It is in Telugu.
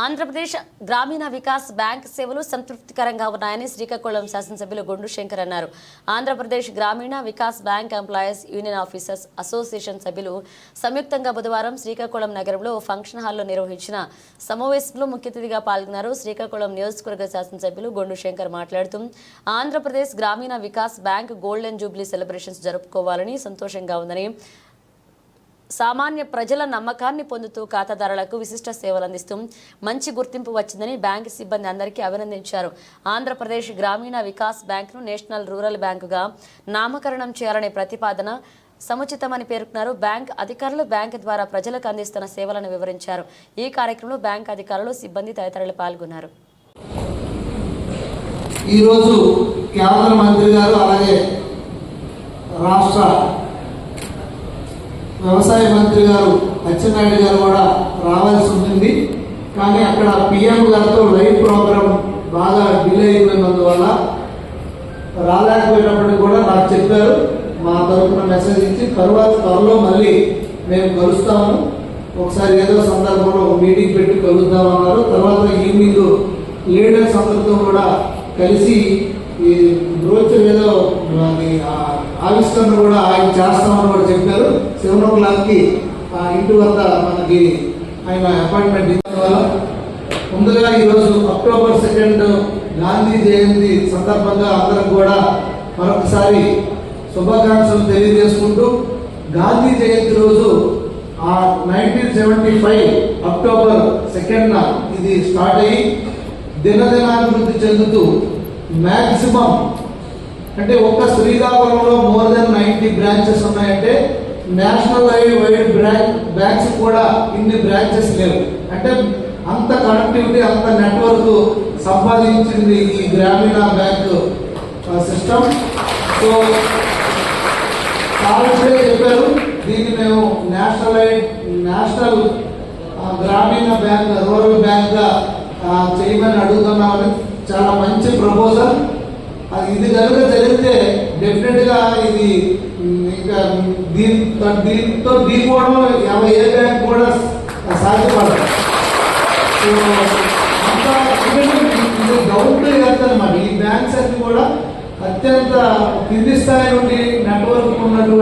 ఆంధ్రప్రదేశ్ గ్రామీణ వికాస్ బ్యాంక్ సేవలు సంతృప్తికరంగా ఉన్నాయని శ్రీకాకుళం శాసనసభ్యులు గొండు శంకర్ అన్నారు. ఆంధ్రప్రదేశ్ గ్రామీణ Vikas bank employees union officers association సభ్యులు సంయుక్తంగా బుధవారం శ్రీకాకుళం నగరంలో ఫంక్షన్ హాల్లో నిర్వహించిన సమావేశంలో ముఖ్య అతిథిగా పాల్గొన్నారు. శ్రీకాకుళం నియోజకవర్గ శాసనసభ్యులు గొండు శంకర్ మాట్లాడుతూ ఆంధ్రప్రదేశ్ గ్రామీణ Vikas bank golden Jubilee celebrations జరుపుకోవాలని సంతోషంగా ఉందని, సామాన్య ప్రజల నమ్మకాన్ని పొందుతూ ఖాతాదారులకు విశిష్ట సేవలు అందిస్తూ మంచి గుర్తింపు వచ్చిందని బ్యాంకు సిబ్బంది అందరికీ అభినందించారు. ఆంధ్రప్రదేశ్ గ్రామీణ వికాస్ బ్యాంకును నేషనల్ రూరల్ బ్యాంకుగా నామకరణం చేయాలనే ప్రతిపాదన సముచితమని పేర్కొన్నారు. బ్యాంక్ అధికారులు బ్యాంకు ద్వారా ప్రజలకు అందిస్తున్న సేవలను వివరించారు. ఈ కార్యక్రమంలో బ్యాంక్ అధికారులు, సిబ్బంది తదితరులు పాల్గొన్నారు. ఈరోజు కేంద్ర మంత్రి గారు అలాగే రాష్ట్ర వ్యవసాయ మంత్రి గారు అచ్చెన్నాయుడు గారు కూడా రావాల్సి ఉంటుంది. కానీ అక్కడ పిఎం గారితో లైవ్ ప్రోగ్రామ్ బాగా డిలే అయిపోయినందువల్ల రాలేకపోయినప్పటికీ కూడా నాకు చెప్పారు, మా తరఫున మెసేజ్ ఇచ్చి త్వరలో మళ్ళీ మేము కలుస్తాము, ఒకసారి ఏదో సందర్భంలో మీటింగ్ పెట్టి కలుద్దామన్నారు. తర్వాత ఈవినింగ్ లీడర్స్ అందరితో కూడా కలిసి ఈ బ్రోచర్ ఏదో ఆవిష్కరణ కూడా ఆయన చేస్తామని కూడా చెప్పారు. 7 o'clock ఇంటి వద్ద మనకి ఆయన అపాయింట్మెంట్ ఇచ్చిన వల్ల ముందుగా ఈరోజు October 2 గాంధీ జయంతి సందర్భంగా అందరం కూడా మరొకసారి శుభాకాంక్షలు తెలియజేసుకుంటూ, గాంధీ జయంతి రోజు 1975 October 2 ఇది స్టార్ట్ అయ్యి దినదినాభివృద్ధి చెందుతూ మ్యాక్సిమం అంటే ఒక్క శ్రీకాకుళంలో మోర్ దెన్ 90 బ్రాంచెస్ ఉన్నాయంటే నేషనల్ వైడ్ బ్యాంక్స్ కూడా ఇన్ని బ్రాంచెస్ లేవు. అంటే అంత కనెక్టివిటీ, అంత నెట్వర్క్ సంపాదించింది ఈ గ్రామీణ బ్యాంక్ సిస్టమ్. సో చాలా చెప్పారు, దీన్ని మేము నేషనల్ గ్రామీణ బ్యాంక్, రూరల్ బ్యాంక్గా చేయమని అడుగుతున్నామని. చాలా మంచి ప్రపోజల్. ఇది కనుక జరిగితే డెఫినెట్గా ఇది ఇంకా దీంతో ఢీకోవడం ఏ బ్యాంక్ కూడా సాధ్యపడదు. సో అంత డౌన్ టు ఎర్త్ అన్నమాట. ఈ బ్యాంక్స్ అన్ని కూడా అత్యంత కింది స్థాయి నుండి నెట్వర్క్ ఉన్నటువంటి